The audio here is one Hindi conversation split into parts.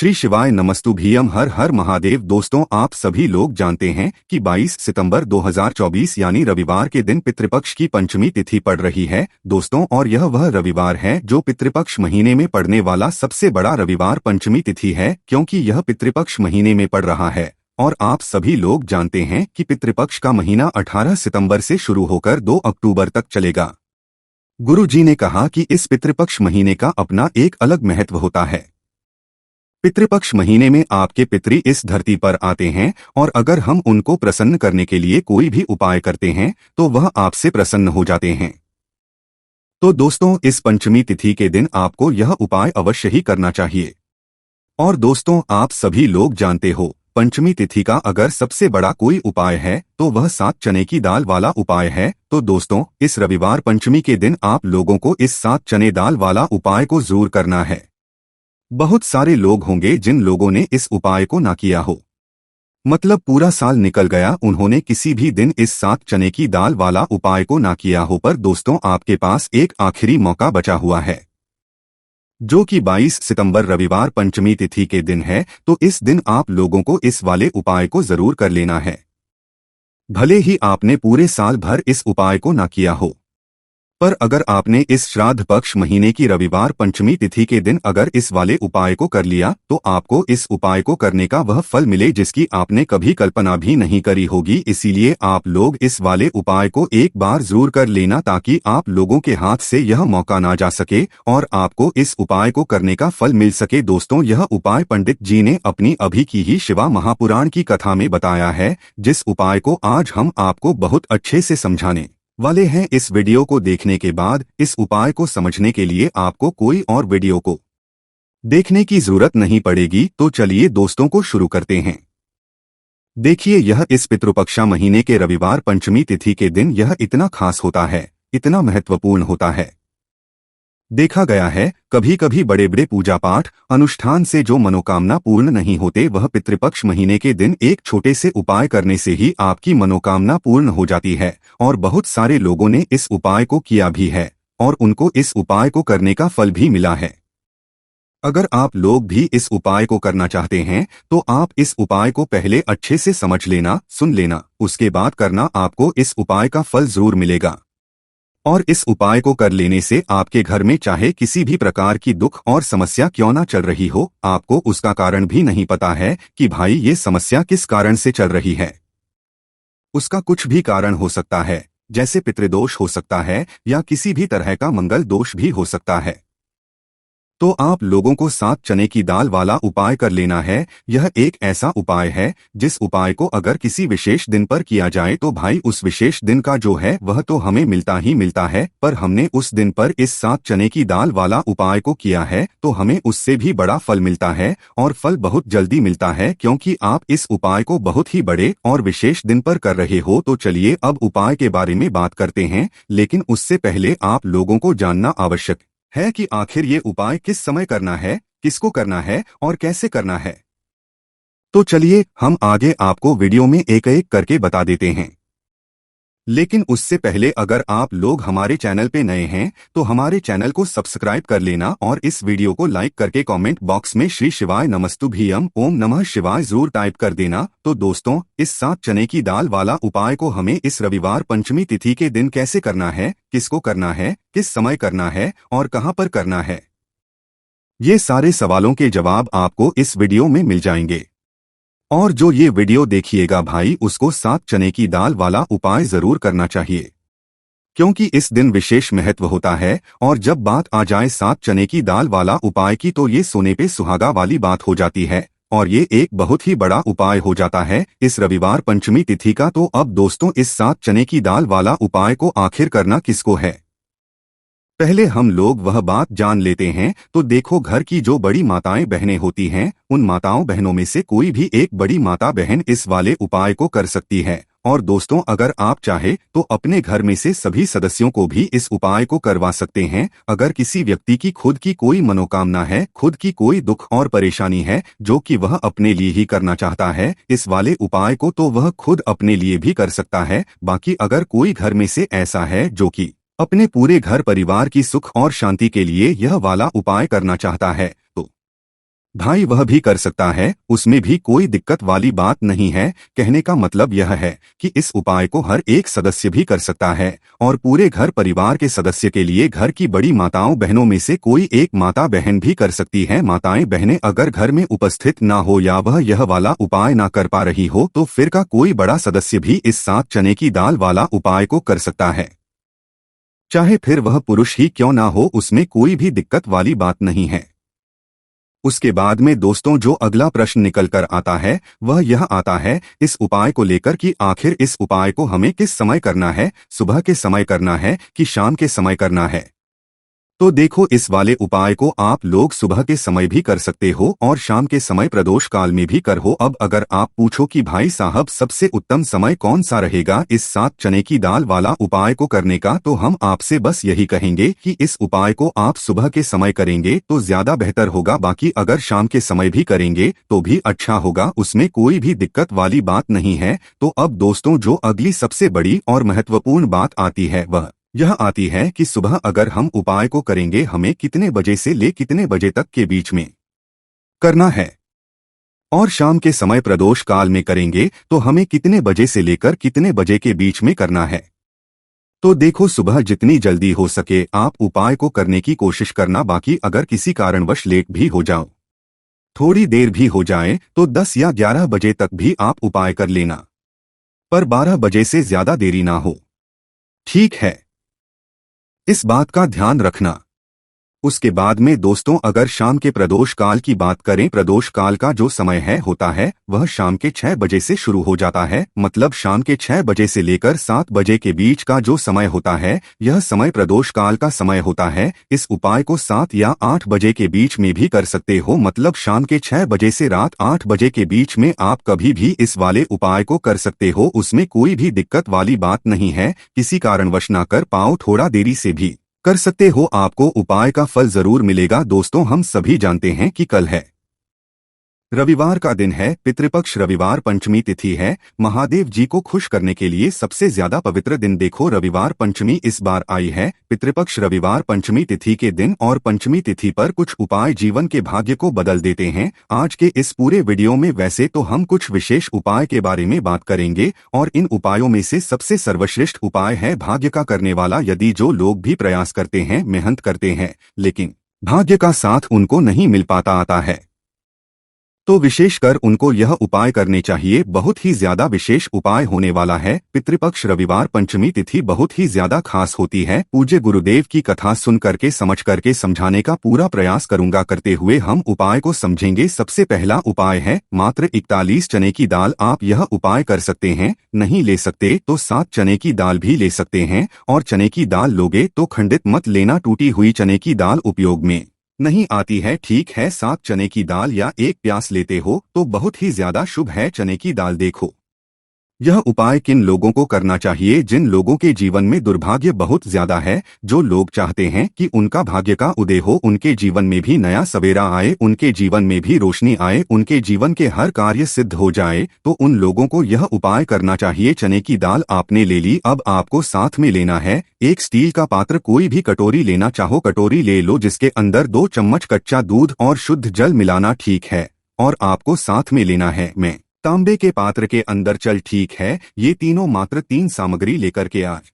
श्री शिवाय नमस्तुभ्यम। हर हर महादेव। दोस्तों, आप सभी लोग जानते हैं कि 22 सितंबर 2024 यानी रविवार के दिन पितृपक्ष की पंचमी तिथि पड़ रही है दोस्तों। और यह वह रविवार है जो पितृपक्ष महीने में पड़ने वाला सबसे बड़ा रविवार पंचमी तिथि है, क्योंकि यह पितृपक्ष महीने में पड़ रहा है। और आप सभी लोग जानते हैं कि पितृपक्ष का महीना 18 सितंबर से शुरू होकर 2 अक्टूबर तक चलेगा। गुरु जी ने कहा कि इस पितृपक्ष महीने का अपना एक अलग महत्व होता है। पितृपक्ष महीने में आपके पितृ इस धरती पर आते हैं, और अगर हम उनको प्रसन्न करने के लिए कोई भी उपाय करते हैं तो वह आपसे प्रसन्न हो जाते हैं। तो दोस्तों, इस पंचमी तिथि के दिन आपको यह उपाय अवश्य ही करना चाहिए। और दोस्तों, आप सभी लोग जानते हो, पंचमी तिथि का अगर सबसे बड़ा कोई उपाय है तो वह 7 चने की दाल वाला उपाय है। तो दोस्तों, इस रविवार पंचमी के दिन आप लोगों को इस 7 चने दाल वाला उपाय को जरूर करना है। बहुत सारे लोग होंगे जिन लोगों ने इस उपाय को ना किया हो, मतलब पूरा साल निकल गया, उन्होंने किसी भी दिन इस 7 चने की दाल वाला उपाय को ना किया हो। पर दोस्तों, आपके पास एक आखिरी मौका बचा हुआ है, जो कि 22 सितंबर रविवार पंचमी तिथि के दिन है। तो इस दिन आप लोगों को इस वाले उपाय को जरूर कर लेना है, भले ही आपने पूरे साल भर इस उपाय को ना किया हो। पर अगर आपने इस श्राद्ध पक्ष महीने की रविवार पंचमी तिथि के दिन अगर इस वाले उपाय को कर लिया तो आपको इस उपाय को करने का वह फल मिले जिसकी आपने कभी कल्पना भी नहीं करी होगी। इसीलिए आप लोग इस वाले उपाय को एक बार जरूर कर लेना, ताकि आप लोगों के हाथ से यह मौका ना जा सके और आपको इस उपाय को करने का फल मिल सके। दोस्तों, यह उपाय पंडित जी ने अपनी अभी की ही शिवा महापुराण की कथा में बताया है, जिस उपाय को आज हम आपको बहुत अच्छे से समझाने वाले हैं। इस वीडियो को देखने के बाद इस उपाय को समझने के लिए आपको कोई और वीडियो को देखने की जरूरत नहीं पड़ेगी। तो चलिए दोस्तों को शुरू करते हैं। देखिए, यह इस पितृपक्षा महीने के रविवार पंचमी तिथि के दिन यह इतना खास होता है, इतना महत्वपूर्ण होता है। देखा गया है, कभी कभी बड़े बड़े पूजा पाठ अनुष्ठान से जो मनोकामना पूर्ण नहीं होते, वह पितृपक्ष महीने के दिन एक छोटे से उपाय करने से ही आपकी मनोकामना पूर्ण हो जाती है। और बहुत सारे लोगों ने इस उपाय को किया भी है और उनको इस उपाय को करने का फल भी मिला है। अगर आप लोग भी इस उपाय को करना चाहते हैं तो आप इस उपाय को पहले अच्छे से समझ लेना, सुन लेना, उसके बाद करना। आपको इस उपाय का फल जरूर मिलेगा। और इस उपाय को कर लेने से आपके घर में चाहे किसी भी प्रकार की दुख और समस्या क्यों ना चल रही हो, आपको उसका कारण भी नहीं पता है कि भाई ये समस्या किस कारण से चल रही है। उसका कुछ भी कारण हो सकता है, जैसे पितृदोष हो सकता है या किसी भी तरह का मंगल दोष भी हो सकता है। तो आप लोगों को 7 चने की दाल वाला उपाय कर लेना है। यह एक ऐसा उपाय है जिस उपाय को अगर किसी विशेष दिन पर किया जाए तो भाई उस विशेष दिन का जो है वह तो हमें मिलता ही मिलता है। पर हमने उस दिन पर इस 7 चने की दाल वाला उपाय को किया है तो हमें उससे भी बड़ा फल मिलता है, और फल बहुत जल्दी मिलता है, क्योंकि आप इस उपाय को बहुत ही बड़े और विशेष दिन पर कर रहे हो। तो चलिए अब उपाय के बारे में बात करते हैं, लेकिन उससे पहले आप लोगों को जानना आवश्यक है कि आखिर ये उपाय किस समय करना है, किसको करना है और कैसे करना है। तो चलिए हम आगे आपको वीडियो में एक एक करके बता देते हैं। लेकिन उससे पहले अगर आप लोग हमारे चैनल पे नए हैं तो हमारे चैनल को सब्सक्राइब कर लेना और इस वीडियो को लाइक करके कमेंट बॉक्स में श्री शिवाय नमस्तुभ्यम ओम नमः शिवाय जरूर टाइप कर देना। तो दोस्तों, इस 7 चने की दाल वाला उपाय को हमें इस रविवार पंचमी तिथि के दिन कैसे करना है, किसको करना है, किस समय करना है और कहां पर करना है, ये सारे सवालों के जवाब आपको इस वीडियो में मिल जाएंगे। और जो ये वीडियो देखिएगा भाई, उसको 7 चने की दाल वाला उपाय जरूर करना चाहिए, क्योंकि इस दिन विशेष महत्व होता है। और जब बात आ जाए 7 चने की दाल वाला उपाय की तो ये सोने पे सुहागा वाली बात हो जाती है, और ये एक बहुत ही बड़ा उपाय हो जाता है इस रविवार पंचमी तिथि का। तो अब दोस्तों, इस 7 चने की दाल वाला उपाय को आखिर करना किसको है, पहले हम लोग वह बात जान लेते हैं। तो देखो, घर की जो बड़ी माताएं बहनें होती हैं, उन माताओं बहनों में से कोई भी एक बड़ी माता बहन इस वाले उपाय को कर सकती है। और दोस्तों, अगर आप चाहे तो अपने घर में से सभी सदस्यों को भी इस उपाय को करवा सकते हैं। अगर किसी व्यक्ति की खुद की कोई मनोकामना है, खुद की कोई दुख और परेशानी है जो कि वह अपने लिए ही करना चाहता है इस वाले उपाय को, तो वह खुद अपने लिए भी कर सकता है। बाकी अगर कोई घर में से ऐसा है जो कि अपने पूरे घर परिवार की सुख और शांति के लिए यह वाला उपाय करना चाहता है, तो भाई वह भी कर सकता है, उसमें भी कोई दिक्कत वाली बात नहीं है। कहने का मतलब यह है कि इस उपाय को हर एक सदस्य भी कर सकता है और पूरे घर परिवार के सदस्य के लिए घर की बड़ी माताओं बहनों में से कोई एक माता बहन भी कर सकती है। माताएं बहनें अगर घर में उपस्थित ना हो या वह यह वाला उपाय ना कर पा रही हो तो फिर का कोई बड़ा सदस्य भी इस 7 चने की दाल वाला उपाय को कर सकता है। चाहे फिर वह पुरुष ही क्यों ना हो, उसमें कोई भी दिक्कत वाली बात नहीं है। उसके बाद में दोस्तों जो अगला प्रश्न निकल कर आता है वह यह आता है इस उपाय को लेकर कि आखिर इस उपाय को हमें किस समय करना है, सुबह के समय करना है कि शाम के समय करना है। तो देखो, इस वाले उपाय को आप लोग सुबह के समय भी कर सकते हो और शाम के समय प्रदोष काल में भी कर हो। अब अगर आप पूछो कि भाई साहब सबसे उत्तम समय कौन सा रहेगा इस 7 चने की दाल वाला उपाय को करने का, तो हम आपसे बस यही कहेंगे कि इस उपाय को आप सुबह के समय करेंगे तो ज्यादा बेहतर होगा। बाकी अगर शाम के समय भी करेंगे तो भी अच्छा होगा, उसमें कोई भी दिक्कत वाली बात नहीं है। तो अब दोस्तों जो अगली सबसे बड़ी और महत्वपूर्ण बात आती है वह यह आती है कि सुबह अगर हम उपाय को करेंगे हमें कितने बजे से ले कितने बजे तक के बीच में करना है, और शाम के समय प्रदोष काल में करेंगे तो हमें कितने बजे से लेकर कितने बजे के बीच में करना है। तो देखो, सुबह जितनी जल्दी हो सके आप उपाय को करने की कोशिश करना। बाकी अगर किसी कारणवश लेट भी हो जाओ, थोड़ी देर भी हो जाए, तो 10 या 11 बजे तक भी आप उपाय कर लेना, पर 12 बजे से ज्यादा देरी ना हो। ठीक है, इस बात का ध्यान रखना। उसके बाद में दोस्तों अगर शाम के प्रदोष काल की बात करें, प्रदोष काल का जो समय है होता है वह शाम के 6 बजे से शुरू हो जाता है। मतलब शाम के 6 बजे से लेकर 7 बजे के बीच का जो समय होता है यह समय प्रदोष काल का समय होता है। इस उपाय को 7 या 8 बजे के बीच में भी कर सकते हो। मतलब शाम के 6 बजे से रात 8 बजे के बीच में आप कभी भी इस वाले उपाय को कर सकते हो, उसमें कोई भी दिक्कत वाली बात नहीं है। किसी कारणवश ना कर पाओ, थोड़ा देरी से भी कर सकते हो, आपको उपाय का फल जरूर मिलेगा। दोस्तों हम सभी जानते हैं कि कल है रविवार का दिन है, पितृपक्ष रविवार पंचमी तिथि है। महादेव जी को खुश करने के लिए सबसे ज्यादा पवित्र दिन देखो रविवार पंचमी इस बार आई है। पितृपक्ष रविवार पंचमी तिथि के दिन और पंचमी तिथि पर कुछ उपाय जीवन के भाग्य को बदल देते हैं। आज के इस पूरे वीडियो में वैसे तो हम कुछ विशेष उपाय के बारे में बात करेंगे और इन उपायों में से सबसे सर्वश्रेष्ठ उपाय है भाग्य का करने वाला। यदि जो लोग भी प्रयास करते हैं, मेहनत करते हैं, लेकिन भाग्य का साथ उनको नहीं मिल पाता आता है, तो विशेषकर उनको यह उपाय करने चाहिए। बहुत ही ज्यादा विशेष उपाय होने वाला है। पितृपक्ष रविवार पंचमी तिथि बहुत ही ज्यादा खास होती है। पूज्य गुरुदेव की कथा सुन करके समझ करके समझाने का पूरा प्रयास करूंगा। करते हुए हम उपाय को समझेंगे। सबसे पहला उपाय है मात्र 41 चने की दाल। आप यह उपाय कर सकते हैं, नहीं ले सकते तो 7 चने की दाल भी ले सकते हैं। और चने की दाल लोगे तो खंडित मत लेना, टूटी हुई चने की दाल उपयोग में नहीं आती है। ठीक है, 7 चने की दाल या 1 प्यास लेते हो तो बहुत ही ज्यादा शुभ है। चने की दाल देखो, यह उपाय किन लोगों को करना चाहिए? जिन लोगों के जीवन में दुर्भाग्य बहुत ज्यादा है, जो लोग चाहते हैं कि उनका भाग्य का उदय हो, उनके जीवन में भी नया सवेरा आए, उनके जीवन में भी रोशनी आए, उनके जीवन के हर कार्य सिद्ध हो जाए, तो उन लोगों को यह उपाय करना चाहिए। चने की दाल आपने ले ली, अब आपको साथ में लेना है एक स्टील का पात्र। कोई भी कटोरी लेना चाहो कटोरी ले लो, जिसके अंदर 2 चम्मच कच्चा दूध और शुद्ध जल मिलाना। ठीक है, और आपको साथ में लेना है मैं तांबे के पात्र के अंदर चल। ठीक है, ये तीनों मात्र 3 सामग्री लेकर के आज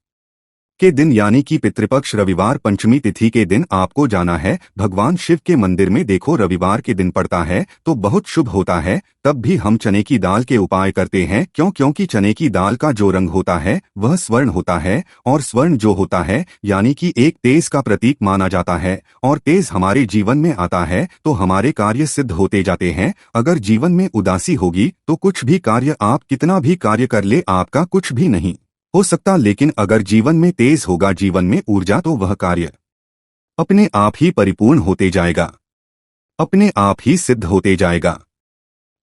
के दिन यानी कि पितृपक्ष रविवार पंचमी तिथि के दिन आपको जाना है भगवान शिव के मंदिर में। देखो रविवार के दिन पड़ता है तो बहुत शुभ होता है। तब भी हम चने की दाल के उपाय करते हैं, क्योंकि चने की दाल का जो रंग होता है वह स्वर्ण होता है, और स्वर्ण जो होता है यानी कि एक तेज का प्रतीक माना जाता है। और तेज हमारे जीवन में आता है तो हमारे कार्य सिद्ध होते जाते हैं। अगर जीवन में उदासी होगी तो कुछ भी कार्य, आप कितना भी कार्य कर ले, आपका कुछ भी नहीं हो सकता। लेकिन अगर जीवन में तेज होगा, जीवन में ऊर्जा, तो वह कार्य अपने आप ही परिपूर्ण होते जाएगा, अपने आप ही सिद्ध होते जाएगा।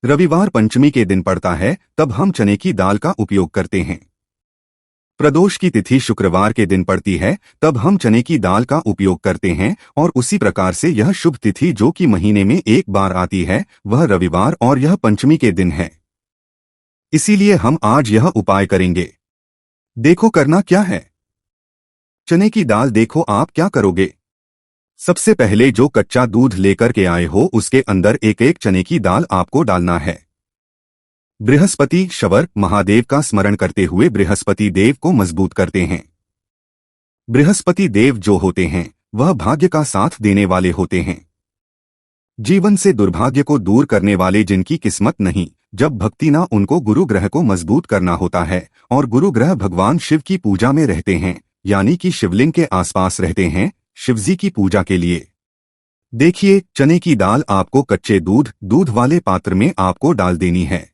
रविवार पंचमी के दिन पड़ता है तब हम चने की दाल का उपयोग करते हैं। प्रदोष की तिथि शुक्रवार के दिन पड़ती है तब हम चने की दाल का उपयोग करते हैं। और उसी प्रकार से यह शुभ तिथि जो कि महीने में एक बार आती है वह रविवार और यह पंचमी के दिन है। इसीलिए हम आज यह उपाय करेंगे। देखो करना क्या है, चने की दाल देखो आप क्या करोगे। सबसे पहले जो कच्चा दूध लेकर के आए हो उसके अंदर एक एक चने की दाल आपको डालना है। बृहस्पति शवर महादेव का स्मरण करते हुए बृहस्पति देव को मजबूत करते हैं। बृहस्पति देव जो होते हैं वह भाग्य का साथ देने वाले होते हैं, जीवन से दुर्भाग्य को दूर करने वाले, जिनकी किस्मत नहीं। जब भक्ति ना, उनको गुरु ग्रह को मजबूत करना होता है और गुरु ग्रह भगवान शिव की पूजा में रहते हैं, यानी कि शिवलिंग के आसपास रहते हैं शिवजी की पूजा के लिए। देखिए, चने की दाल आपको कच्चे दूध वाले पात्र में आपको डाल देनी है,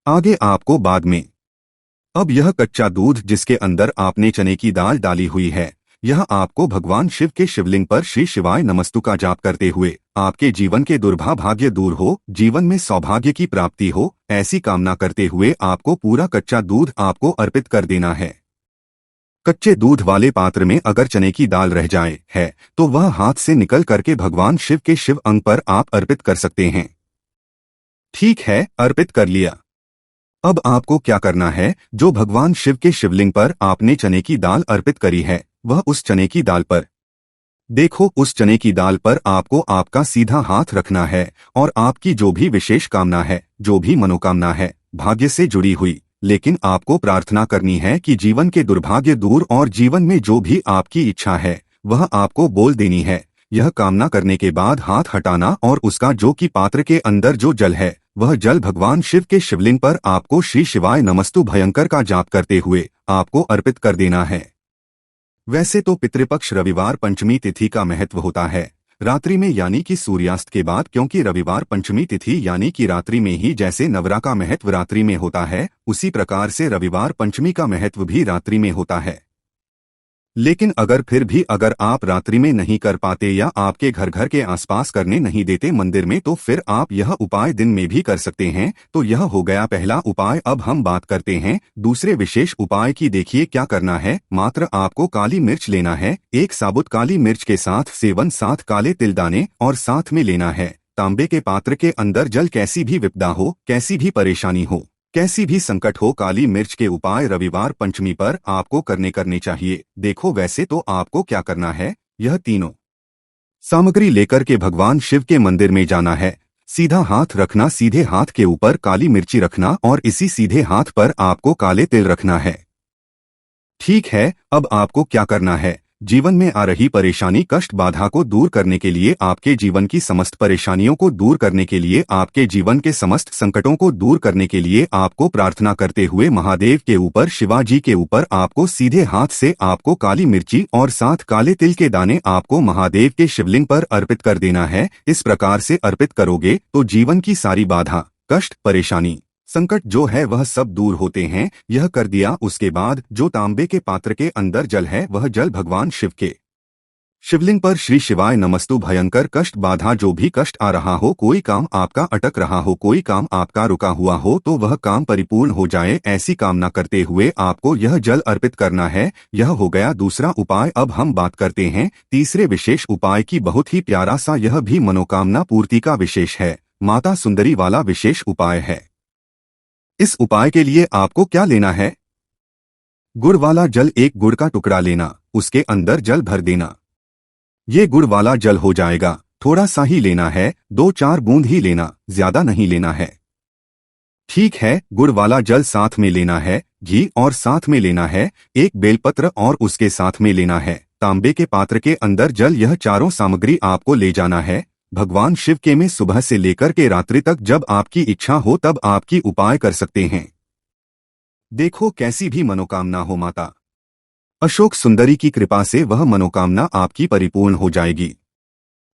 आगे आपको बाद में। अब यह कच्चा दूध जिसके अंदर आपने चने की दाल डाली हुई है, यह आपको भगवान शिव के शिवलिंग पर श्री शिवाय नमस्तु का जाप करते हुए आपके जीवन के दुर्भाग्य दूर हो, जीवन में सौभाग्य की प्राप्ति हो, ऐसी कामना करते हुए आपको पूरा कच्चा दूध आपको अर्पित कर देना है। कच्चे दूध वाले पात्र में अगर चने की दाल रह जाए है तो वह हाथ से निकल करके भगवान शिव के शिव अंग पर आप अर्पित कर सकते हैं। ठीक है, अर्पित कर लिया। अब आपको क्या करना है, जो भगवान शिव के शिवलिंग पर आपने चने की दाल अर्पित करी है, वह उस चने की दाल पर देखो, उस चने की दाल पर आपको आपका सीधा हाथ रखना है और आपकी जो भी विशेष कामना है, जो भी मनोकामना है भाग्य से जुड़ी हुई, लेकिन आपको प्रार्थना करनी है कि जीवन के दुर्भाग्य दूर और जीवन में जो भी आपकी इच्छा है वह आपको बोल देनी है। यह कामना करने के बाद हाथ हटाना और उसका जो कि पात्र के अंदर जो जल है वह जल भगवान शिव के शिवलिंग पर आपको श्री शिवाय नमस्तु भयंकर का जाप करते हुए आपको अर्पित कर देना है। वैसे तो पितृपक्ष रविवार पंचमी तिथि का महत्व होता है रात्रि में, यानी कि सूर्यास्त के बाद, क्योंकि रविवार पंचमी तिथि यानी कि रात्रि में ही जैसे नवरा का महत्व रात्रि में होता है, उसी प्रकार से रविवार पंचमी का महत्व भी रात्रि में होता है। लेकिन फिर भी अगर आप रात्रि में नहीं कर पाते या आपके घर के आसपास करने नहीं देते मंदिर में, तो फिर आप यह उपाय दिन में भी कर सकते हैं। तो यह हो गया पहला उपाय। अब हम बात करते हैं दूसरे विशेष उपाय की। देखिए क्या करना है, मात्र आपको काली मिर्च लेना है, एक साबुत काली मिर्च के साथ सेवन 7 काले तिलदाने और साथ में लेना है तांबे के पात्र के अंदर जल। कैसी भी विपदा हो, कैसी भी परेशानी हो, कैसी भी संकट हो, काली मिर्च के उपाय रविवार पंचमी पर आपको करने चाहिए। देखो, वैसे तो आपको क्या करना है, यह तीनों सामग्री लेकर के भगवान शिव के मंदिर में जाना है। सीधा हाथ रखना, सीधे हाथ के ऊपर काली मिर्ची रखना और इसी सीधे हाथ पर आपको काले तिल रखना है। ठीक है, अब आपको क्या करना है, जीवन में आ रही परेशानी कष्ट बाधा को दूर करने के लिए, आपके जीवन की समस्त परेशानियों को दूर करने के लिए, आपके जीवन के समस्त संकटों को दूर करने के लिए आपको प्रार्थना करते हुए महादेव के ऊपर, शिवाजी के ऊपर आपको सीधे हाथ से आपको काली मिर्ची और 7 काले तिल के दाने आपको महादेव के शिवलिंग पर अर्पित कर देना है। इस प्रकार से अर्पित करोगे तो जीवन की सारी बाधा, कष्ट, परेशानी, संकट जो है वह सब दूर होते हैं। यह कर दिया, उसके बाद जो तांबे के पात्र के अंदर जल है वह जल भगवान शिव के शिवलिंग पर श्री शिवाय नमस्तु भयंकर कष्ट बाधा, जो भी कष्ट आ रहा हो, कोई काम आपका अटक रहा हो, कोई काम आपका रुका हुआ हो, तो वह काम परिपूर्ण हो जाए, ऐसी कामना करते हुए आपको यह जल अर्पित करना है। यह हो गया दूसरा उपाय। अब हम बात करते हैं तीसरे विशेष उपाय की। बहुत ही प्यारा सा, यह भी मनोकामना पूर्ति का विशेष है, माता सुंदरी वाला विशेष उपाय है। इस उपाय के लिए आपको क्या लेना है, गुड़ वाला जल, एक गुड़ का टुकड़ा लेना, उसके अंदर जल भर देना। ये गुड़ वाला जल हो जाएगा, थोड़ा सा ही लेना है, 2-4 बूंद ही लेना, ज्यादा नहीं लेना है। ठीक है, गुड़ वाला जल साथ में लेना है, घी और साथ में लेना है, एक बेलपत्र और उसके साथ में लेना है, तांबे के पात्र के अंदर जल। यह चारों सामग्री आपको ले जाना है भगवान शिव के में। सुबह से लेकर के रात्रि तक जब आपकी इच्छा हो तब आपकी उपाय कर सकते हैं। देखो, कैसी भी मनोकामना हो, माता अशोक सुंदरी की कृपा से वह मनोकामना आपकी परिपूर्ण हो जाएगी।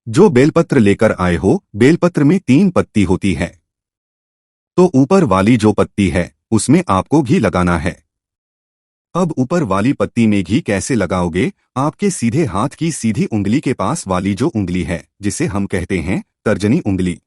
जो बेलपत्र लेकर आए हो, बेलपत्र में 3 पत्ती होती है, तो ऊपर वाली जो पत्ती है उसमें आपको घी लगाना है। अब ऊपर वाली पत्ती में घी कैसे लगाओगे, आपके सीधे हाथ की सीधी उंगली के पास वाली जो उंगली है, जिसे हम कहते हैं तर्जनी उंगली,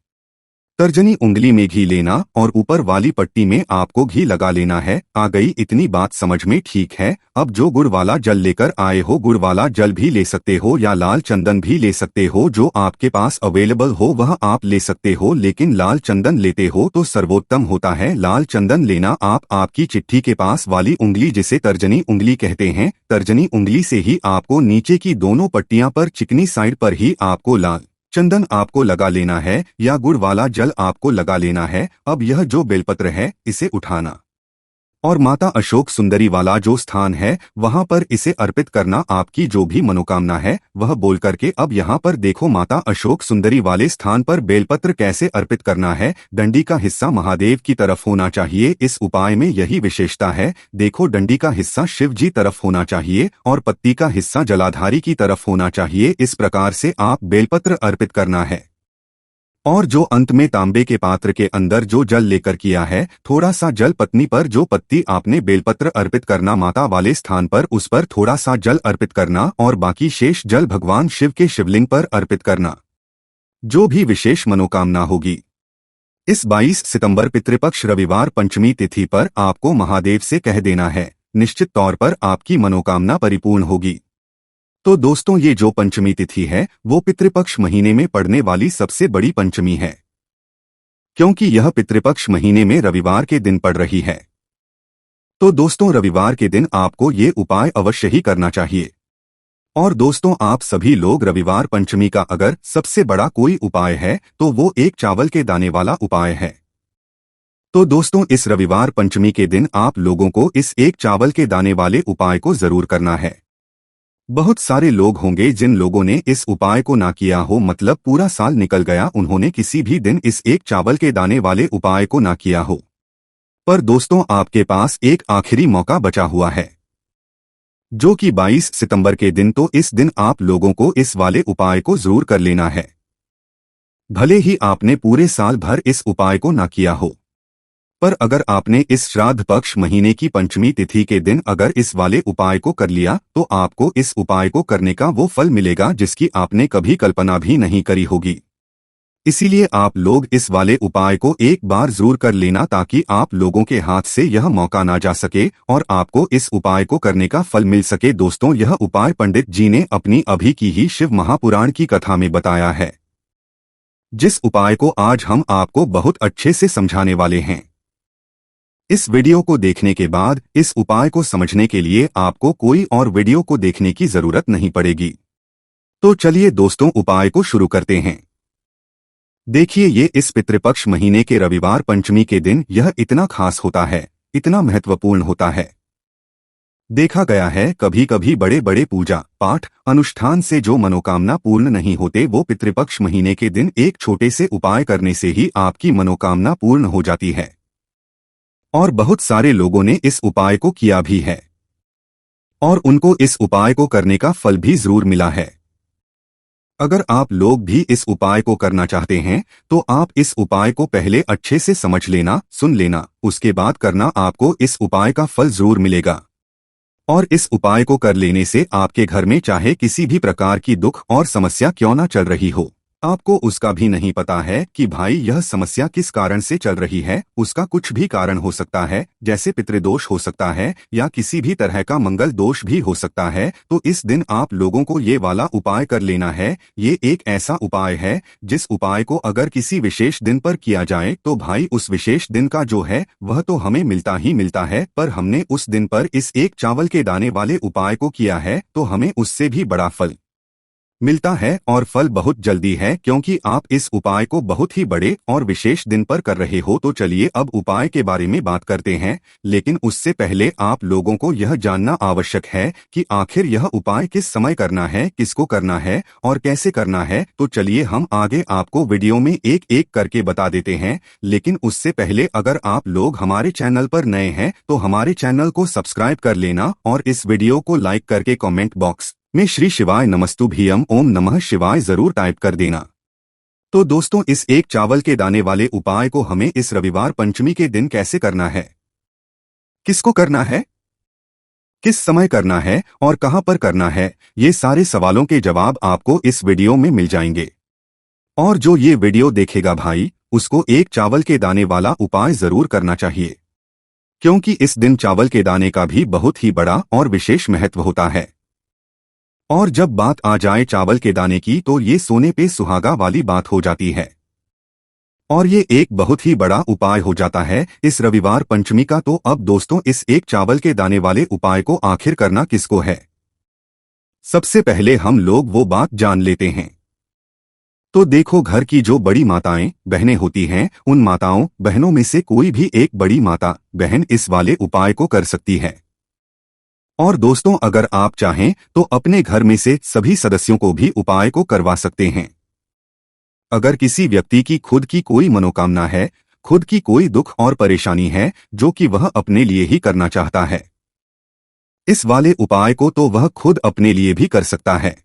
तर्जनी उंगली में घी लेना और ऊपर वाली पट्टी में आपको घी लगा लेना है। आ गई इतनी बात समझ में? ठीक है। अब जो गुड़ वाला जल लेकर आए हो, गुड़ वाला जल भी ले सकते हो या लाल चंदन भी ले सकते हो, जो आपके पास अवेलेबल हो वह आप ले सकते हो, लेकिन लाल चंदन लेते हो तो सर्वोत्तम होता है लाल चंदन लेना। आप आपकी चिट्ठी के पास वाली उंगली, जिसे तर्जनी उंगली कहते हैं, तर्जनी उंगली से ही आपको नीचे की दोनों पट्टियां पर चिकनी साइड पर ही आपको लाल चंदन आपको लगा लेना है या गुड़ वाला जल आपको लगा लेना है। अब यह जो बेलपत्र है इसे उठाना और माता अशोक सुंदरी वाला जो स्थान है वहां पर इसे अर्पित करना। आपकी जो भी मनोकामना है वह बोल करके अब यहाँ पर देखो, माता अशोक सुंदरी वाले स्थान पर बेलपत्र कैसे अर्पित करना है। डंडी का हिस्सा महादेव की तरफ होना चाहिए, इस उपाय में यही विशेषता है। देखो, डंडी का हिस्सा शिव जी तरफ होना चाहिए और पत्ती का हिस्सा जलाधारी की तरफ होना चाहिए। इस प्रकार से आप बेलपत्र अर्पित करना है। और जो अंत में तांबे के पात्र के अंदर जो जल लेकर किया है, थोड़ा सा जल पत्नी पर जो पत्ती आपने बेलपत्र अर्पित करना माता वाले स्थान पर, उस पर थोड़ा सा जल अर्पित करना और बाकी शेष जल भगवान शिव के शिवलिंग पर अर्पित करना। जो भी विशेष मनोकामना होगी, इस 22 सितंबर पितृपक्ष रविवार पंचमी तिथि पर आपको महादेव से कह देना है। निश्चित तौर पर आपकी मनोकामना परिपूर्ण होगी। तो दोस्तों, ये जो पंचमी तिथि है वो पितृपक्ष महीने में पड़ने वाली सबसे बड़ी पंचमी है, क्योंकि यह पितृपक्ष महीने में रविवार के दिन पड़ रही है। तो दोस्तों, रविवार के दिन आपको ये उपाय अवश्य ही करना चाहिए। और दोस्तों, आप सभी लोग रविवार पंचमी का अगर सबसे बड़ा कोई उपाय है तो वो एक चावल के दाने वाला उपाय है। तो दोस्तों, इस रविवार पंचमी के दिन आप लोगों को इस एक चावल के दाने वाले उपाय को जरूर करना है। बहुत सारे लोग होंगे जिन लोगों ने इस उपाय को ना किया हो, मतलब पूरा साल निकल गया, उन्होंने किसी भी दिन इस एक चावल के दाने वाले उपाय को ना किया हो। पर दोस्तों, आपके पास एक आखिरी मौका बचा हुआ है, जो कि 22 सितंबर के दिन। तो इस दिन आप लोगों को इस वाले उपाय को जरूर कर लेना है, भले ही आपने पूरे साल भर इस उपाय को ना किया हो। पर अगर आपने इस श्राद्ध पक्ष महीने की पंचमी तिथि के दिन अगर इस वाले उपाय को कर लिया तो आपको इस उपाय को करने का वो फल मिलेगा जिसकी आपने कभी कल्पना भी नहीं करी होगी। इसीलिए आप लोग इस वाले उपाय को एक बार जरूर कर लेना, ताकि आप लोगों के हाथ से यह मौका ना जा सके और आपको इस उपाय को करने का फल मिल सके। दोस्तों, यह उपाय पंडित जी ने अपनी अभी की ही शिव महापुराण की कथा में बताया है, जिस उपाय को आज हम आपको बहुत अच्छे से समझाने वाले हैं। इस वीडियो को देखने के बाद इस उपाय को समझने के लिए आपको कोई और वीडियो को देखने की जरूरत नहीं पड़ेगी। तो चलिए दोस्तों, उपाय को शुरू करते हैं। देखिए, ये इस पितृपक्ष महीने के रविवार पंचमी के दिन यह इतना खास होता है, इतना महत्वपूर्ण होता है। देखा गया है कभी कभी बड़े बड़े पूजा पाठ अनुष्ठान से जो मनोकामना पूर्ण नहीं होते, वो पितृपक्ष महीने के दिन एक छोटे से उपाय करने से ही आपकी मनोकामना पूर्ण हो जाती है। और बहुत सारे लोगों ने इस उपाय को किया भी है और उनको इस उपाय को करने का फल भी जरूर मिला है। अगर आप लोग भी इस उपाय को करना चाहते हैं तो आप इस उपाय को पहले अच्छे से समझ लेना, सुन लेना, उसके बाद करना। आपको इस उपाय का फल जरूर मिलेगा। और इस उपाय को कर लेने से आपके घर में चाहे किसी भी प्रकार की दुख और समस्या क्यों ना चल रही हो, आपको उसका भी नहीं पता है कि भाई यह समस्या किस कारण से चल रही है, उसका कुछ भी कारण हो सकता है, जैसे पितृदोष हो सकता है या किसी भी तरह का मंगल दोष भी हो सकता है। तो इस दिन आप लोगों को ये वाला उपाय कर लेना है। ये एक ऐसा उपाय है जिस उपाय को अगर किसी विशेष दिन पर किया जाए तो भाई उस विशेष दिन का जो है वह तो हमें मिलता ही मिलता है, पर हमने उस दिन पर इस एक चावल के दाने वाले उपाय को किया है तो हमें उससे भी बड़ा फल मिलता है। और फल बहुत जल्दी है, क्योंकि आप इस उपाय को बहुत ही बड़े और विशेष दिन पर कर रहे हो। तो चलिए अब उपाय के बारे में बात करते हैं, लेकिन उससे पहले आप लोगों को यह जानना आवश्यक है कि आखिर यह उपाय किस समय करना है, किसको करना है और कैसे करना है। तो चलिए हम आगे आपको वीडियो में एक एक करके बता देते हैं, लेकिन उससे पहले अगर आप लोग हमारे चैनल पर नए हैं तो हमारे चैनल को सब्सक्राइब कर लेना और इस वीडियो को लाइक करके कमेंट बॉक्स में श्री शिवाय नमस्तुभ्यम ओम नमः शिवाय जरूर टाइप कर देना। तो दोस्तों, इस एक चावल के दाने वाले उपाय को हमें इस रविवार पंचमी के दिन कैसे करना है, किसको करना है, किस समय करना है और कहां पर करना है, ये सारे सवालों के जवाब आपको इस वीडियो में मिल जाएंगे। और जो ये वीडियो देखेगा भाई, उसको एक चावल के दाने वाला उपाय जरूर करना चाहिए, क्योंकि इस दिन चावल के दाने का भी बहुत ही बड़ा और विशेष महत्व होता है। और जब बात आ जाए चावल के दाने की तो ये सोने पे सुहागा वाली बात हो जाती है, और ये एक बहुत ही बड़ा उपाय हो जाता है इस रविवार पंचमी का। तो अब दोस्तों, इस एक चावल के दाने वाले उपाय को आखिर करना किसको है, सबसे पहले हम लोग वो बात जान लेते हैं। तो देखो, घर की जो बड़ी माताएं बहनें होती हैं, उन माताओं बहनों में से कोई भी एक बड़ी माता बहन इस वाले उपाय को कर सकती है। और दोस्तों, अगर आप चाहें तो अपने घर में से सभी सदस्यों को भी उपाय को करवा सकते हैं। अगर किसी व्यक्ति की खुद की कोई मनोकामना है, खुद की कोई दुख और परेशानी है जो कि वह अपने लिए ही करना चाहता है, इस वाले उपाय को तो वह खुद अपने लिए भी कर सकता है।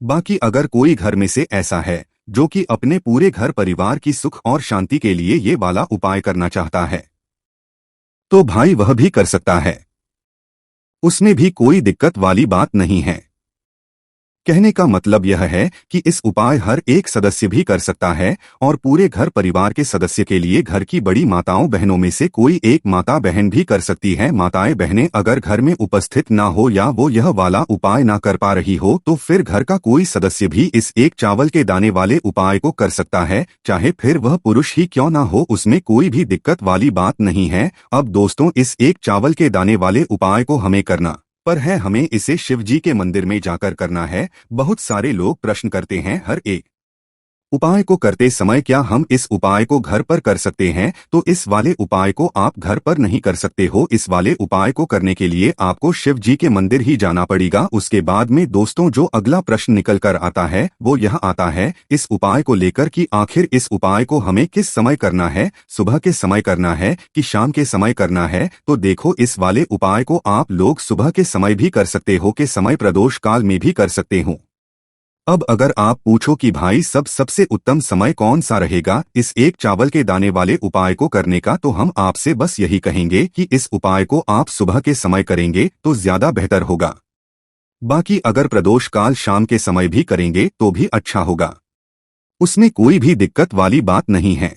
बाकी अगर कोई घर में से ऐसा है जो कि अपने पूरे घर परिवार की सुख और शांति के लिए ये वाला उपाय करना चाहता है, तो भाई वह भी कर सकता है, उसमें भी कोई दिक्कत वाली बात नहीं है। कहने का मतलब यह है कि इस उपाय हर एक सदस्य भी कर सकता है, और पूरे घर परिवार के सदस्य के लिए घर की बड़ी माताओं बहनों में से कोई एक माता बहन भी कर सकती है। माताएं बहनें अगर घर में उपस्थित ना हो या वो यह वाला उपाय ना कर पा रही हो, तो फिर घर का कोई सदस्य भी इस एक चावल के दाने वाले उपाय को कर सकता है, चाहे फिर वह पुरुष ही क्यों ना हो, उसमें कोई भी दिक्कत वाली बात नहीं है। अब दोस्तों, इस एक चावल के दाने वाले उपाय को हमें करना पर है, हमें इसे शिव जी के मंदिर में जाकर करना है। बहुत सारे लोग प्रश्न करते हैं, हर एक उपाय को करते समय क्या हम इस उपाय को घर पर कर सकते हैं? तो इस वाले उपाय को आप घर पर नहीं कर सकते हो। इस वाले उपाय को करने के लिए आपको शिव जी के मंदिर ही जाना पड़ेगा। उसके बाद में दोस्तों, जो अगला प्रश्न निकल कर आता है वो यह आता है इस उपाय को लेकर कि आखिर इस उपाय को हमें किस समय करना है, सुबह के समय करना है कि शाम के समय करना है? तो देखो, इस वाले उपाय को आप लोग सुबह के समय भी कर सकते हो, के समय प्रदोष काल में भी कर सकते हो। अब अगर आप पूछो कि भाई सबसे उत्तम समय कौन सा रहेगा इस एक चावल के दाने वाले उपाय को करने का, तो हम आपसे बस यही कहेंगे कि इस उपाय को आप सुबह के समय करेंगे तो ज्यादा बेहतर होगा। बाकी अगर प्रदोष काल शाम के समय भी करेंगे तो भी अच्छा होगा, उसमें कोई भी दिक्कत वाली बात नहीं है।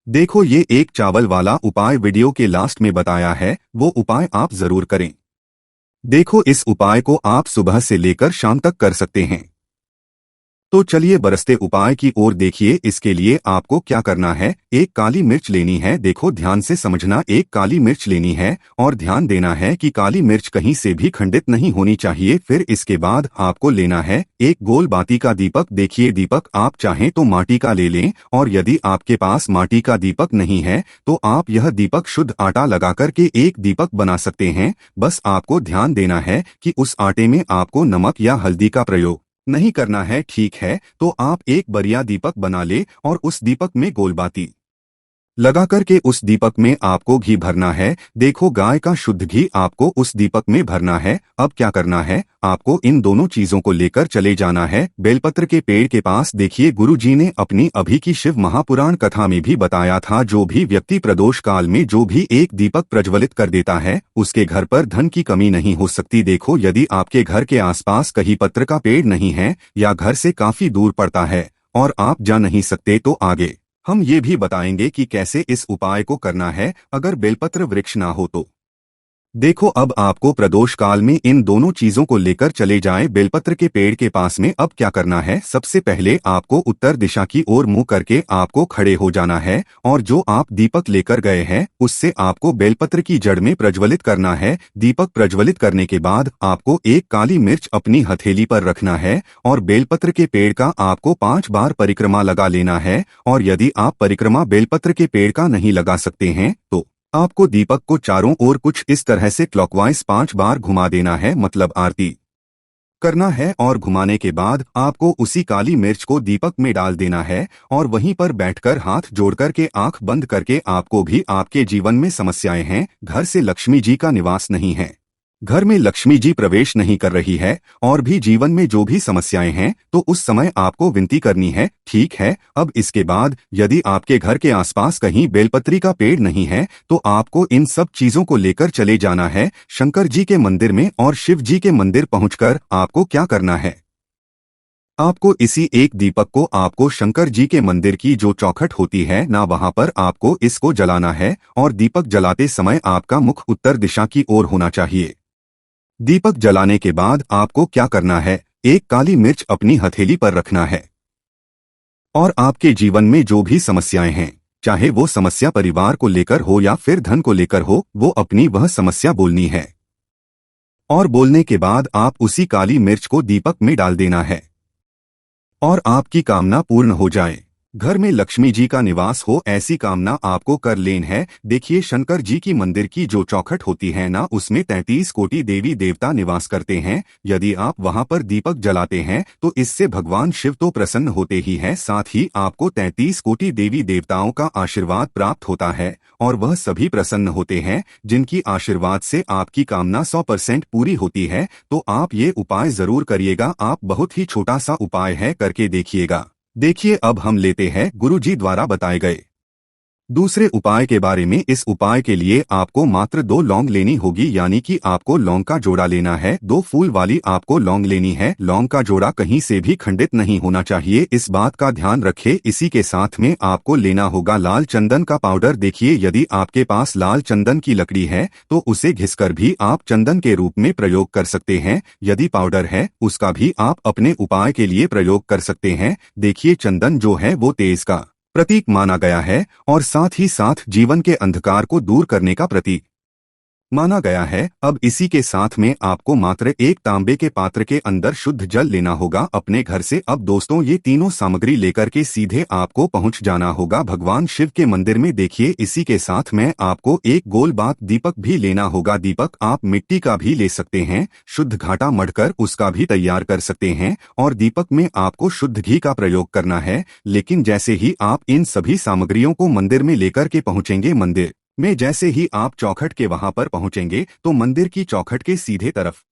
देखो, ये एक चावल वाला उपाय वीडियो के लास्ट में बताया है, वो उपाय आप जरूर करें। देखो, इस उपाय को आप सुबह से लेकर शाम तक कर सकते हैं। तो चलिए बरसते उपाय की ओर देखिए। इसके लिए आपको क्या करना है, एक काली मिर्च लेनी है। देखो, ध्यान से समझना, एक काली मिर्च लेनी है और ध्यान देना है कि काली मिर्च कहीं से भी खंडित नहीं होनी चाहिए। फिर इसके बाद आपको लेना है एक गोल बाती का दीपक। देखिए, दीपक आप चाहें तो माटी का ले लें, और यदि आपके पास माटी का दीपक नहीं है तो आप यह दीपक शुद्ध आटा लगा करके एक दीपक बना सकते हैं। बस आपको ध्यान देना है कि उस आटे में आपको नमक या हल्दी का प्रयोग नहीं करना है, ठीक है? तो आप एक बढ़िया दीपक बना ले और उस दीपक में गोलबाती लगा करके उस दीपक में आपको घी भरना है। देखो, गाय का शुद्ध घी आपको उस दीपक में भरना है। अब क्या करना है, आपको इन दोनों चीजों को लेकर चले जाना है बेलपत्र के पेड़ के पास। देखिए, गुरुजी ने अपनी अभी की शिव महापुराण कथा में भी बताया था, जो भी व्यक्ति प्रदोष काल में जो भी एक दीपक प्रज्वलित कर देता है उसके घर पर धन की कमी नहीं हो सकती। देखो, यदि आपके घर के आसपास कहीं पत्र का पेड़ नहीं है या घर से काफी दूर पड़ता है और आप जा नहीं सकते, तो आगे हम ये भी बताएंगे कि कैसे इस उपाय को करना है अगर बेलपत्र वृक्ष ना हो तो। देखो, अब आपको प्रदोष काल में इन दोनों चीजों को लेकर चले जाएं बेलपत्र के पेड़ के पास में। अब क्या करना है, सबसे पहले आपको उत्तर दिशा की ओर मुंह करके आपको खड़े हो जाना है, और जो आप दीपक लेकर गए हैं उससे आपको बेलपत्र की जड़ में प्रज्वलित करना है। दीपक प्रज्वलित करने के बाद आपको एक काली मिर्च अपनी हथेली पर रखना है, और बेलपत्र के पेड़ का आपको 5 बार परिक्रमा लगा लेना है। और यदि आप परिक्रमा बेलपत्र के पेड़ का नहीं लगा सकते हैं तो आपको दीपक को चारों ओर कुछ इस तरह से क्लॉकवाइज 5 बार घुमा देना है, मतलब आरती करना है। और घुमाने के बाद आपको उसी काली मिर्च को दीपक में डाल देना है, और वहीं पर बैठकर हाथ जोड़कर के आंख बंद करके आपको भी आपके जीवन में समस्याएं हैं, घर से लक्ष्मी जी का निवास नहीं है, घर में लक्ष्मी जी प्रवेश नहीं कर रही है, और भी जीवन में जो भी समस्याएं हैं, तो उस समय आपको विनती करनी है, ठीक है? अब इसके बाद यदि आपके घर के आसपास कहीं बेलपत्री का पेड़ नहीं है तो आपको इन सब चीजों को लेकर चले जाना है शंकर जी के मंदिर में, और शिव जी के मंदिर पहुंचकर आपको क्या करना है, आपको इसी एक दीपक को आपको शंकर जी के मंदिर की जो चौखट होती है ना, वहां पर आपको इसको जलाना है और दीपक जलाते समय आपका मुख उत्तर दिशा की ओर होना चाहिए। दीपक जलाने के बाद आपको क्या करना है, एक काली मिर्च अपनी हथेली पर रखना है और आपके जीवन में जो भी समस्याएं हैं, चाहे वो समस्या परिवार को लेकर हो या फिर धन को लेकर हो, वो अपनी वह समस्या बोलनी है और बोलने के बाद आप उसी काली मिर्च को दीपक में डाल देना है और आपकी कामना पूर्ण हो जाए। घर में लक्ष्मी जी का निवास हो, ऐसी कामना आपको कर लेन है। देखिए, शंकर जी की मंदिर की जो चौखट होती है ना, उसमें 33 कोटि देवी देवता निवास करते हैं। यदि आप वहां पर दीपक जलाते हैं तो इससे भगवान शिव तो प्रसन्न होते ही हैं, साथ ही आपको 33 कोटि देवी देवताओं का आशीर्वाद प्राप्त होता है और वह सभी प्रसन्न होते हैं जिनकी आशीर्वाद से आपकी कामना 100% पूरी होती है। तो आप ये उपाय जरूर करिएगा। आप बहुत ही छोटा सा उपाय है, करके देखिएगा। देखिए, अब हम लेते हैं गुरु जी द्वारा बताए गए दूसरे उपाय के बारे में। इस उपाय के लिए आपको मात्र 2 लौंग लेनी होगी, यानी कि आपको लौंग का जोड़ा लेना है। 2 फूल वाली आपको लौंग लेनी है। लौंग का जोड़ा कहीं से भी खंडित नहीं होना चाहिए, इस बात का ध्यान रखें। इसी के साथ में आपको लेना होगा लाल चंदन का पाउडर। देखिए, यदि आपके पास लाल चंदन की लकड़ी है तो उसे घिसकर भी आप चंदन के रूप में प्रयोग कर सकते हैं। यदि पाउडर है, उसका भी आप अपने उपाय के लिए प्रयोग कर सकते हैं। देखिए, चंदन जो है वो तेज का प्रतीक माना गया है और साथ ही साथ जीवन के अंधकार को दूर करने का प्रतीक माना गया है। अब इसी के साथ में आपको मात्र एक तांबे के पात्र के अंदर शुद्ध जल लेना होगा अपने घर से। अब दोस्तों, ये तीनों सामग्री लेकर के सीधे आपको पहुंच जाना होगा भगवान शिव के मंदिर में। देखिए, इसी के साथ में आपको एक गोल बात दीपक भी लेना होगा। दीपक आप मिट्टी का भी ले सकते हैं, शुद्ध घाटा मढ़कर उसका भी तैयार कर सकते हैं और दीपक में आपको शुद्ध घी का प्रयोग करना है। लेकिन जैसे ही आप इन सभी सामग्रियों को मंदिर में लेकर के पहुंचेंगे, मंदिर में जैसे ही आप चौखट के वहां पर पहुंचेंगे तो मंदिर की चौखट के सीधे तरफ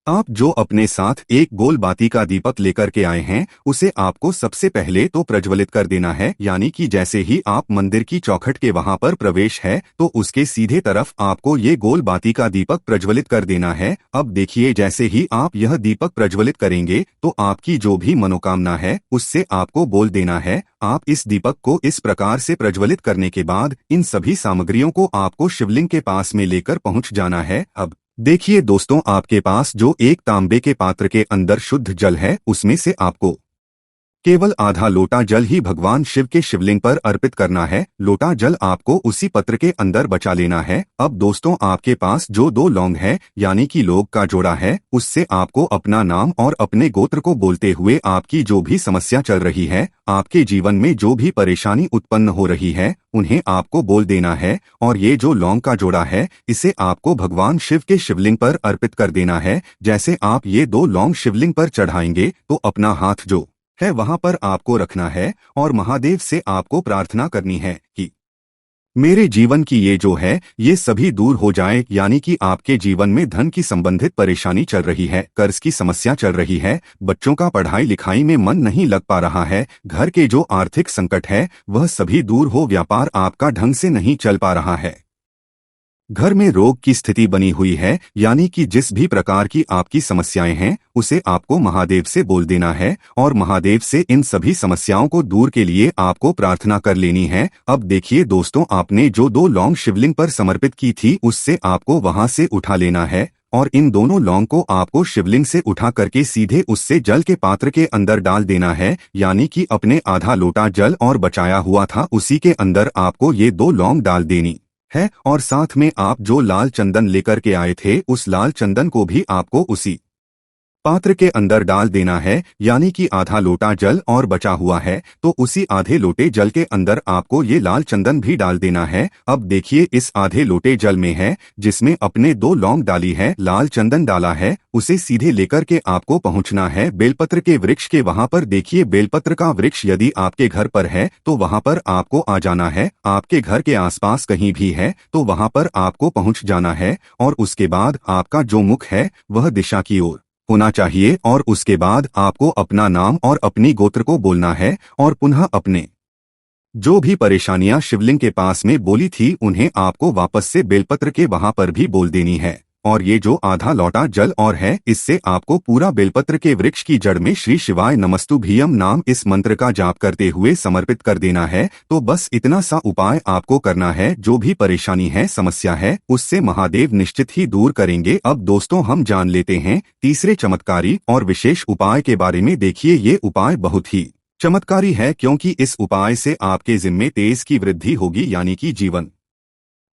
आप जो अपने साथ एक गोल बाती का दीपक लेकर के आए हैं, उसे आपको सबसे पहले तो प्रज्वलित कर देना है। यानी कि जैसे ही आप मंदिर की चौखट के वहां पर प्रवेश है तो उसके सीधे तरफ आपको ये गोल बाती का दीपक प्रज्वलित कर देना है। अब देखिए, जैसे ही आप यह दीपक प्रज्वलित करेंगे तो आपकी जो भी मनोकामना है उससे आपको बोल देना है। आप इस दीपक को इस प्रकार से प्रज्वलित करने के बाद इन सभी सामग्रियों को आपको शिवलिंग के पास में लेकर पहुंच जाना है। अब देखिए दोस्तों, आपके पास जो एक तांबे के पात्र के अंदर शुद्ध जल है, उसमें से आपको केवल आधा लोटा जल ही भगवान शिव के शिवलिंग पर अर्पित करना है। लोटा जल आपको उसी पत्र के अंदर बचा लेना है। अब दोस्तों, आपके पास जो 2 लौंग है, यानी कि लौंग का जोड़ा है, उससे आपको अपना नाम और अपने गोत्र को बोलते हुए आपकी जो भी समस्या चल रही है, आपके जीवन में जो भी परेशानी उत्पन्न हो रही है, उन्हें आपको बोल देना है। और ये जो लौंग का जोड़ा है, इसे आपको भगवान शिव के शिवलिंग पर अर्पित कर देना है। जैसे आप ये 2 लौंग शिवलिंग पर चढ़ाएंगे तो अपना हाथ जो है वहां पर आपको रखना है और महादेव से आपको प्रार्थना करनी है कि मेरे जीवन की ये जो है ये सभी दूर हो जाए। यानी कि आपके जीवन में धन की संबंधित परेशानी चल रही है, कर्ज की समस्या चल रही है, बच्चों का पढ़ाई लिखाई में मन नहीं लग पा रहा है, घर के जो आर्थिक संकट है वह सभी दूर हो, व्यापार आपका ढंग से नहीं चल पा रहा है, घर में रोग की स्थिति बनी हुई है, यानी कि जिस भी प्रकार की आपकी समस्याएं हैं उसे आपको महादेव से बोल देना है और महादेव से इन सभी समस्याओं को दूर के लिए आपको प्रार्थना कर लेनी है। अब देखिए दोस्तों, आपने जो 2 लौंग शिवलिंग पर समर्पित की थी उससे आपको वहां से उठा लेना है और इन दोनों लौंग को आपको शिवलिंग से उठा करके सीधे उससे जल के पात्र के अंदर डाल देना है। यानी कि अपने आधा लोटा जल और बचाया हुआ था उसी के अंदर आपको ये 2 लौंग डाल देनी है और साथ में आप जो लाल चंदन लेकर के आए थे उस लाल चंदन को भी आपको उसी पात्र के अंदर डाल देना है। यानी कि आधा लोटा जल और बचा हुआ है तो उसी आधे लोटे जल के अंदर आपको ये लाल चंदन भी डाल देना है। अब देखिए, इस आधे लोटे जल में है जिसमें अपने 2 लौंग डाली है, लाल चंदन डाला है, उसे सीधे लेकर के आपको पहुंचना है बेलपत्र के वृक्ष के वहां पर। देखिए, बेलपत्र का वृक्ष यदि आपके घर पर है तो वहां पर आपको आ जाना है। आपके घर के आसपास कहीं भी है तो वहां पर आपको पहुंच जाना है और उसके बाद आपका जो मुख है वह दिशा की ओर होना चाहिए और उसके बाद आपको अपना नाम और अपनी गोत्र को बोलना है और पुनः अपने जो भी परेशानियां शिवलिंग के पास में बोली थी उन्हें आपको वापस से बेलपत्र के वहां पर भी बोल देनी है। और ये जो आधा लौटा जल और है, इससे आपको पूरा बेलपत्र के वृक्ष की जड़ में श्री शिवाय नमस्तुभ्यम नाम इस मंत्र का जाप करते हुए समर्पित कर देना है। तो बस इतना सा उपाय आपको करना है। जो भी परेशानी है, समस्या है, उससे महादेव निश्चित ही दूर करेंगे। अब दोस्तों हम जान लेते हैं तीसरे चमत्कारी और विशेष उपाय के बारे में। देखिए ये उपाय बहुत ही चमत्कारी है, क्योंकि इस उपाय से आपके जिम्मे तेज की वृद्धि होगी, यानी कि जीवन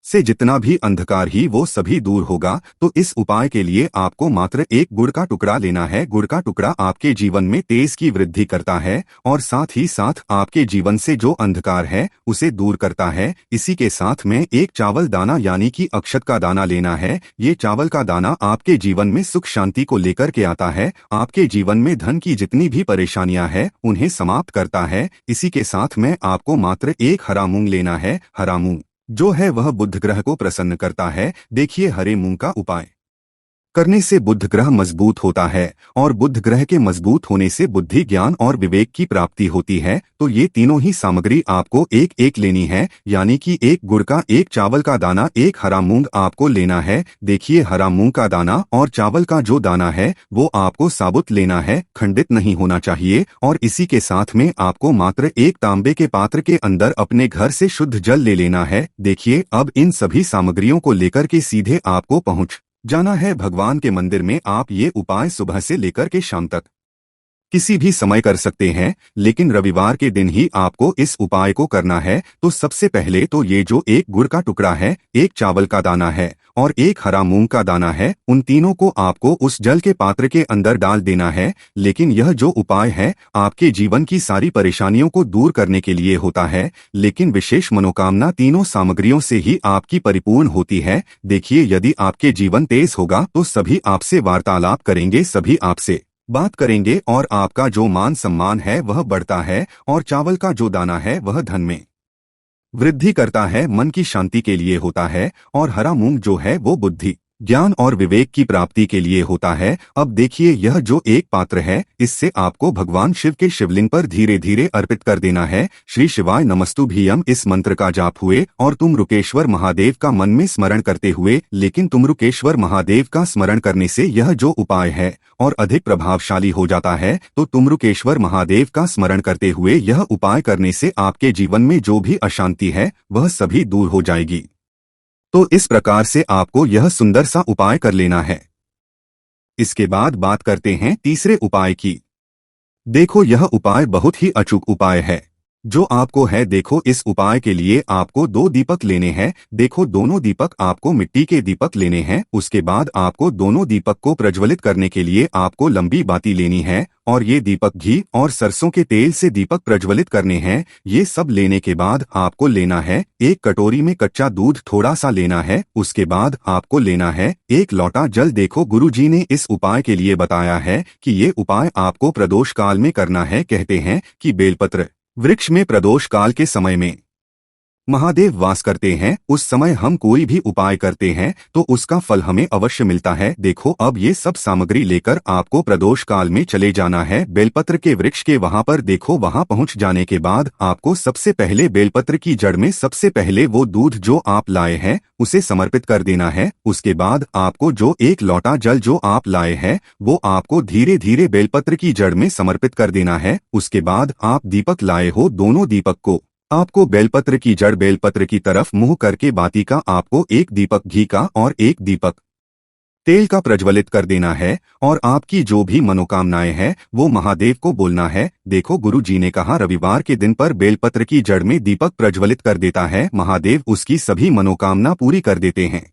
से जितना भी अंधकार ही वो सभी दूर होगा। तो इस उपाय के लिए आपको मात्र एक गुड़ का टुकड़ा लेना है। गुड़ का टुकड़ा आपके जीवन में तेज की वृद्धि करता है और साथ ही साथ आपके जीवन से जो अंधकार है उसे दूर करता है। इसी के साथ में एक चावल दाना यानी कि अक्षत का दाना लेना है। ये चावल का दाना आपके जीवन में सुख शांति को लेकर के आता है, आपके जीवन में धन की जितनी भी परेशानियां हैं उन्हें समाप्त करता है। इसी के साथ में आपको मात्र एक हरा मूंग लेना है। हरा मूंग जो है वह बुध ग्रह को प्रसन्न करता है। देखिए हरे मूंग का उपाय करने से बुध ग्रह मजबूत होता है और बुध ग्रह के मजबूत होने से बुद्धि, ज्ञान और विवेक की प्राप्ति होती है। तो ये तीनों ही सामग्री आपको एक एक लेनी है, यानी कि एक गुड़ का, एक चावल का दाना, एक हरा मूंग आपको लेना है। देखिए हरा मूंग का दाना और चावल का जो दाना है वो आपको साबुत लेना है, खंडित नहीं होना चाहिए। और इसी के साथ में आपको मात्र एक तांबे के पात्र के अंदर अपने घर से शुद्ध जल ले लेना है। देखिए अब इन सभी सामग्रियों को लेकर के सीधे आपको पहुंच जाना है भगवान के मंदिर में। आप ये उपाय सुबह से लेकर के शाम तक किसी भी समय कर सकते हैं, लेकिन रविवार के दिन ही आपको इस उपाय को करना है। तो सबसे पहले तो ये जो एक गुड़ का टुकड़ा है, एक चावल का दाना है और एक हरा मूंग का दाना है, उन तीनों को आपको उस जल के पात्र के अंदर डाल देना है। लेकिन यह जो उपाय है आपके जीवन की सारी परेशानियों को दूर करने के लिए होता है, लेकिन विशेष मनोकामना तीनों सामग्रियों से ही आपकी परिपूर्ण होती है। देखिए यदि आपके जीवन तेज होगा तो सभी आपसे वार्तालाप करेंगे, सभी आपसे बात करेंगे और आपका जो मान सम्मान है वह बढ़ता है। और चावल का जो दाना है वह धन में वृद्धि करता है, मन की शांति के लिए होता है। और हरा मूंग जो है वो बुद्धि, ज्ञान और विवेक की प्राप्ति के लिए होता है। अब देखिए यह जो एक पात्र है, इससे आपको भगवान शिव के शिवलिंग पर धीरे धीरे अर्पित कर देना है। श्री शिवाय नमस्तुभ्यम इस मंत्र का जाप हुए और तुम रुकेश्वर महादेव का मन में स्मरण करते हुए, लेकिन तुम रुकेश्वर महादेव का स्मरण करने से यह जो उपाय है और अधिक प्रभावशाली हो जाता है। तो तुम रुकेश्वर महादेव का स्मरण करते हुए यह उपाय करने से आपके जीवन में जो भी अशांति है वह सभी दूर हो जाएगी। तो इस प्रकार से आपको यह सुंदर सा उपाय कर लेना है। इसके बाद बात करते हैं तीसरे उपाय की। देखो यह उपाय बहुत ही अचूक उपाय है जो आपको है। देखो इस उपाय के लिए आपको 2 दीपक लेने हैं। देखो दोनों दीपक आपको मिट्टी के दीपक लेने हैं। उसके बाद आपको दोनों दीपक को प्रज्वलित करने के लिए आपको लंबी बाती लेनी है और ये दीपक घी और सरसों के तेल से दीपक प्रज्वलित करने हैं। ये सब लेने के बाद आपको लेना है एक कटोरी में कच्चा दूध थोड़ा सा लेना है। उसके बाद आपको लेना है एक लोटा जल। देखो गुरुजी ने इस उपाय के लिए बताया है कि ये उपाय आपको प्रदोष काल में करना है। कहते हैं कि बेलपत्र वृक्ष में प्रदोष काल के समय में महादेव वास करते हैं। उस समय हम कोई भी उपाय करते हैं तो उसका फल हमें अवश्य मिलता है। देखो अब ये सब सामग्री लेकर आपको प्रदोष काल में चले जाना है बेलपत्र के वृक्ष के वहां पर। देखो वहां पहुंच जाने के बाद आपको सबसे पहले बेलपत्र की जड़ में सबसे पहले वो दूध जो आप लाए हैं उसे समर्पित कर देना है। उसके बाद आपको जो एक लोटा जल जो आप लाए हैं वो आपको धीरे धीरे बेलपत्र की जड़ में समर्पित कर देना है। उसके बाद आप दीपक लाए हो, दोनों दीपक को आपको बेलपत्र की जड़ बेलपत्र की तरफ मुंह करके बाती का आपको एक दीपक घी का और एक दीपक तेल का प्रज्वलित कर देना है। और आपकी जो भी मनोकामनाएं हैं वो महादेव को बोलना है। देखो गुरु जी ने कहा रविवार के दिन पर बेलपत्र की जड़ में दीपक प्रज्वलित कर देता है, महादेव उसकी सभी मनोकामना पूरी कर देते हैं।